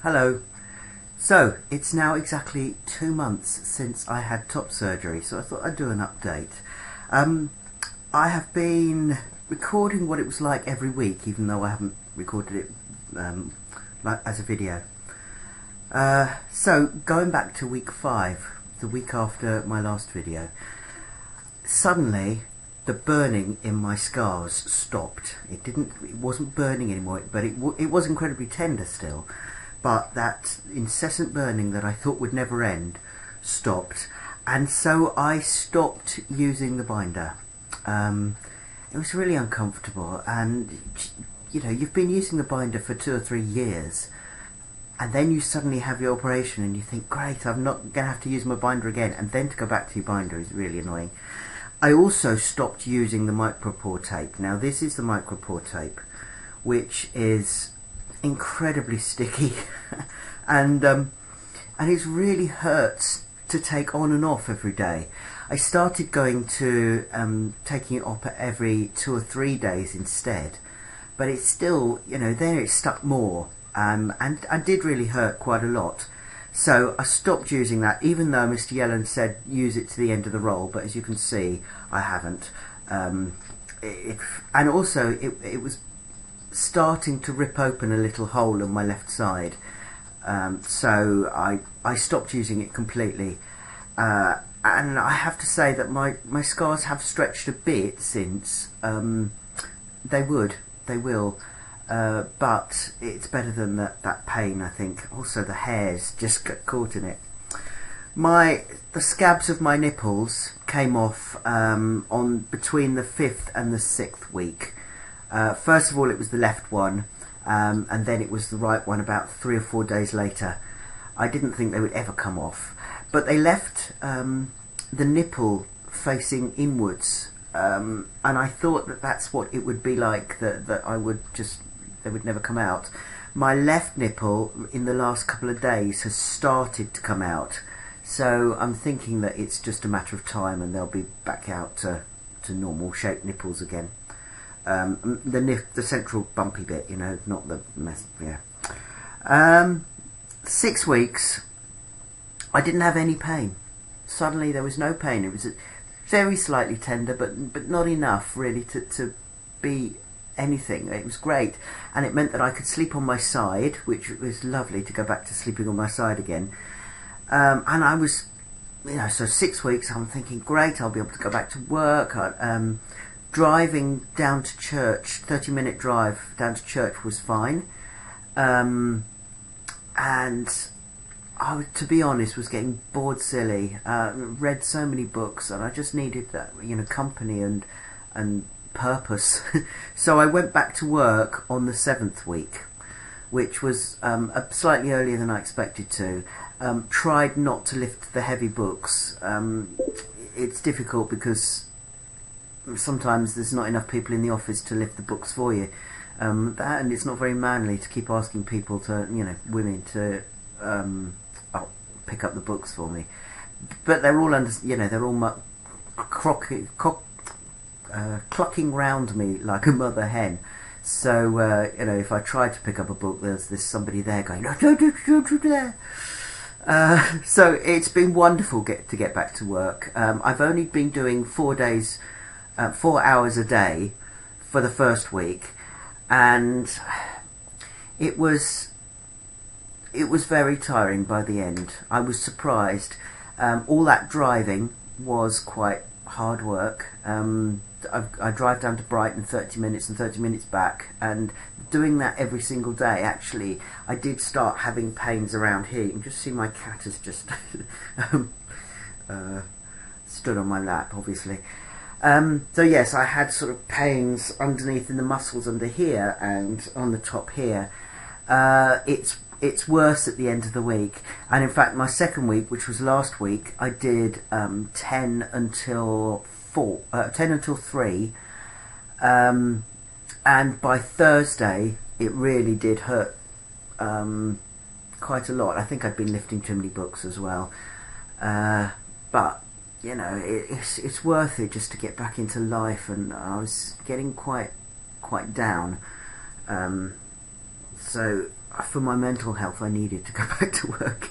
Hello. So, it's now exactly 2 months since I had top surgery, so I thought I'd do an update. I have been recording what it was like every week, even though I haven't recorded it as a video. So, going back to week 5, the week after my last video, suddenly the burning in my scars stopped. It wasn't burning anymore, but it was incredibly tender still. But that incessant burning that I thought would never end stopped, and so I stopped using the binder. It was really uncomfortable, and you've been using the binder for 2 or 3 years, and then you suddenly have your operation and you think, great, I'm not going to have to use my binder again, and then to go back to your binder is really annoying. I also stopped using the micropore tape. Now this is the micropore tape, which is incredibly sticky and it really hurts to take on and off every day. I started going to taking it off every 2 or 3 days instead, but it's still, there it stuck more, and did really hurt quite a lot. So I stopped using that, even though Mr. Yellen said use it to the end of the roll, but as you can see I haven't. And also it was starting to rip open a little hole on my left side, so I stopped using it completely, and I have to say that my scars have stretched a bit since. They will, but it's better than that pain, I think. Also the hairs just got caught in it. The scabs of my nipples came off on between the 5th and the 6th week. First of all it was the left one, and then it was the right one about 3 or 4 days later. I didn't think they would ever come off, but they left the nipple facing inwards, and I thought that that's what it would be like, that they would never come out. My left nipple in the last couple of days has started to come out, so I'm thinking that it's just a matter of time and they'll be back out to normal shaped nipples again. The central bumpy bit, not the mess. Yeah. 6 weeks, I didn't have any pain. Suddenly there was no pain. It was very slightly tender, but not enough really to be anything. It was great, and it meant that I could sleep on my side, which was lovely to go back to sleeping on my side again. And I was, so 6 weeks. I'm thinking, great, I'll be able to go back to work. Driving down to church, 30-minute drive down to church was fine, and I, to be honest, was getting bored silly. Read so many books, and I just needed that, company and purpose. So I went back to work on the 7th week, which was slightly earlier than I expected to. Tried not to lift the heavy books. It's difficult because sometimes there's not enough people in the office to lift the books for you, and it's not very manly to keep asking people to, women to pick up the books for me. But they're all they're all clucking round me like a mother hen. So if I try to pick up a book, there's somebody there going, no, don't do that. So it's been wonderful to get back to work. I've only been doing 4 days. 4 hours a day for the first week, and it was very tiring by the end. I was surprised. All that driving was quite hard work. I drive down to Brighton 30 minutes and 30 minutes back, and doing that every single day, actually I did start having pains around here. You can just see my cat has just stood on my lap, obviously. So yes, I had sort of pains underneath in the muscles under here and on the top here. It's worse at the end of the week, and in fact my second week, which was last week, I did 10 until 3, and by Thursday it really did hurt quite a lot. I think I'd been lifting too many books as well, but it's worth it just to get back into life, and I was getting quite down. So for my mental health, I needed to go back to work.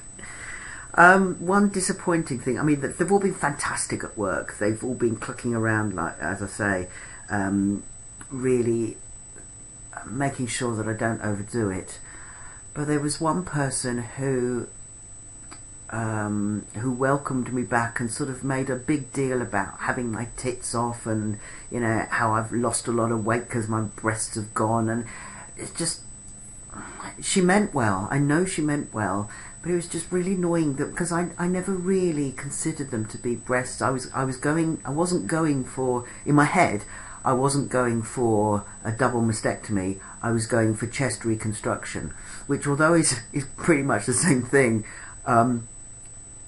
One disappointing thing, I mean, they've all been fantastic at work. They've all been clicking around, like, as I say, really making sure that I don't overdo it. But there was one person who welcomed me back and sort of made a big deal about having my tits off, and you know how I've lost a lot of weight because my breasts have gone, and it's just, she meant well. I know she meant well, but it was just really annoying that, because I never really considered them to be breasts. I wasn't going for, in my head, I wasn't going for a double mastectomy. I was going for chest reconstruction, which, although is pretty much the same thing,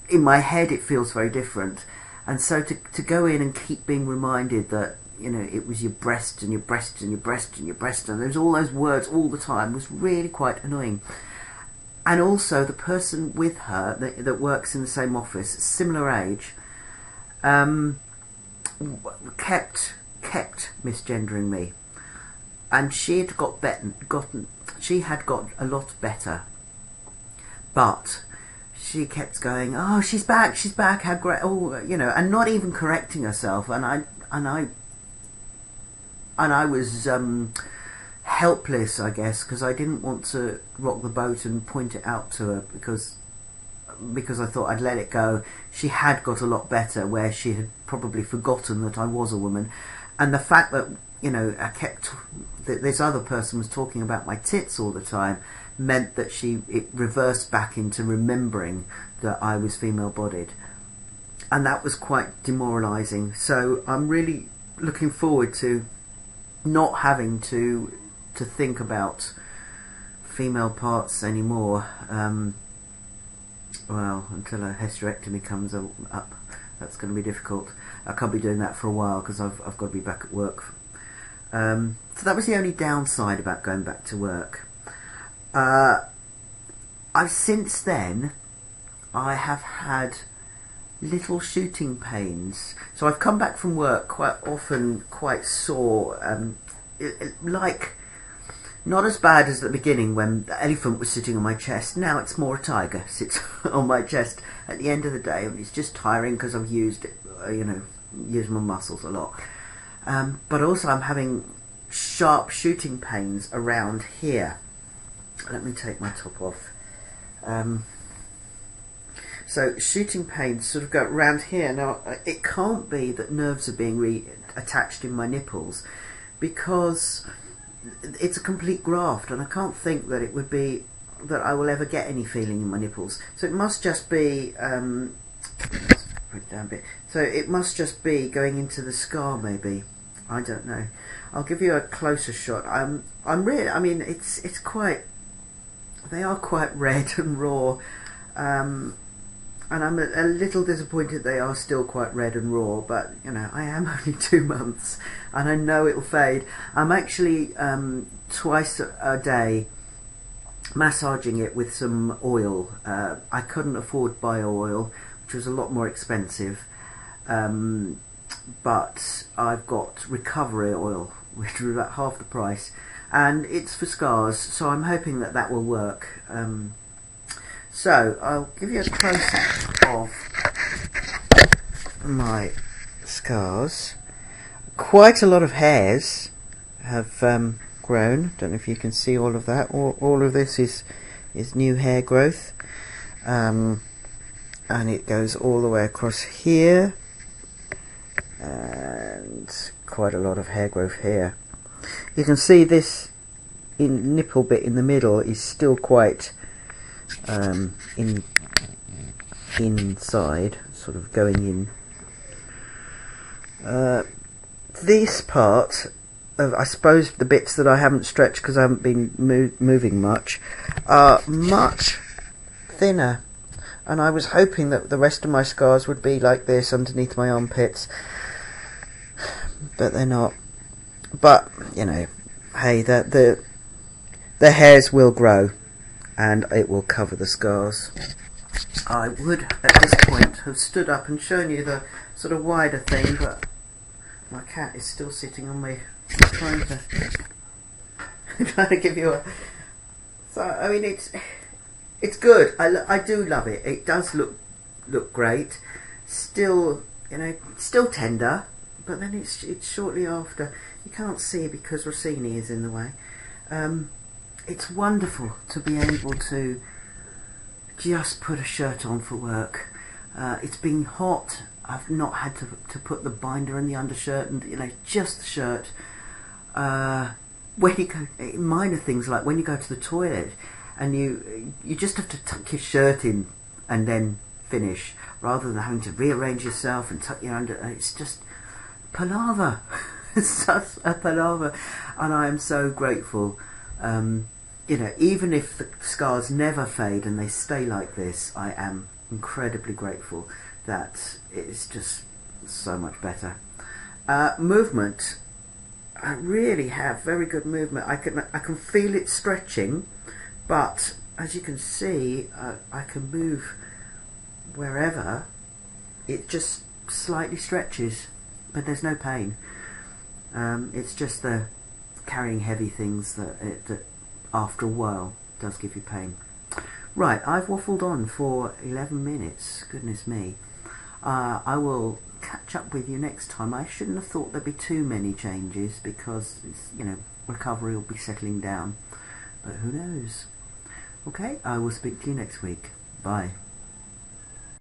in my head it feels very different. And so to go in and keep being reminded that, you know, it was your breast and your breast and your breast and your breast, and there's all those words all the time, was really quite annoying. And also the person with her that works in the same office, similar age, kept misgendering me, and she had got a lot better, but she kept going, oh, she's back, how great, oh, you know, and not even correcting herself. And I was helpless, I guess, because I didn't want to rock the boat and point it out to her, because I thought I'd let it go. She had got a lot better, where she had probably forgotten that I was a woman. And the fact that, you know, that this other person was talking about my tits all the time meant that it reversed back into remembering that I was female-bodied. And that was quite demoralising. So I'm really looking forward to not having to think about female parts anymore. Well, until a hysterectomy comes up, that's going to be difficult. I can't be doing that for a while because I've got to be back at work. So that was the only downside about going back to work. Since then, I have had little shooting pains. So I've come back from work quite often, quite sore, like, not as bad as at the beginning when the elephant was sitting on my chest. Now it's more a tiger sits on my chest at the end of the day, and it's just tiring because I've used my muscles a lot. But also I'm having sharp shooting pains around here. Let me take my top off. So shooting pains sort of go around here. Now, it can't be that nerves are being reattached in my nipples, because it's a complete graft, and I can't think that it would be that I will ever get any feeling in my nipples. So it must just be put it down a bit. So it must just be going into the scar, maybe. I don't know. I'll give you a closer shot. I'm really, I mean, it's quite, they are quite red and raw, and I'm a little disappointed they are still quite red and raw, but, you know, I am only 2 months, and I know it'll fade. I'm actually twice a day massaging it with some oil. I couldn't afford bio oil, which was a lot more expensive, but I've got recovery oil, which was about half the price, and it's for scars, so I'm hoping that will work. So I'll give you a close-up of my scars. Quite a lot of hairs have grown. Don't know if you can see all of that. All of this is new hair growth, and it goes all the way across here, and quite a lot of hair growth here. You can see this nipple bit in the middle is still quite inside, sort of going in. This part of, I suppose, the bits that I haven't stretched because I haven't been moving much, are much thinner, and I was hoping that the rest of my scars would be like this underneath my armpits, but they're not. But, you know, hey, the hairs will grow, and it will cover the scars. I would, at this point, have stood up and shown you the sort of wider thing, but my cat is still sitting on me, trying to give you a So I mean, it's good. I do love it. It does look great. Still, you know, still tender, but then it's shortly after. You can't see because Rossini is in the way. It's wonderful to be able to just put a shirt on for work. It's been hot. I've not had to put the binder and the undershirt and, you know, just the shirt. When you go, minor things like when you go to the toilet and you just have to tuck your shirt in and then finish, rather than having to rearrange yourself and tuck your under. It's just palaver. It's such a palaver, and I am so grateful. You know, even if the scars never fade and they stay like this, I am incredibly grateful that it's just so much better. Movement. I really have very good movement. I can feel it stretching, but as you can see, I can move wherever. It just slightly stretches, but there's no pain. It's just the carrying heavy things that after a while does give you pain. Right, I've waffled on for 11 minutes. Goodness me. I will catch up with you next time. I shouldn't have thought there'd be too many changes because, you know, recovery will be settling down. But who knows? Okay, I will speak to you next week. Bye.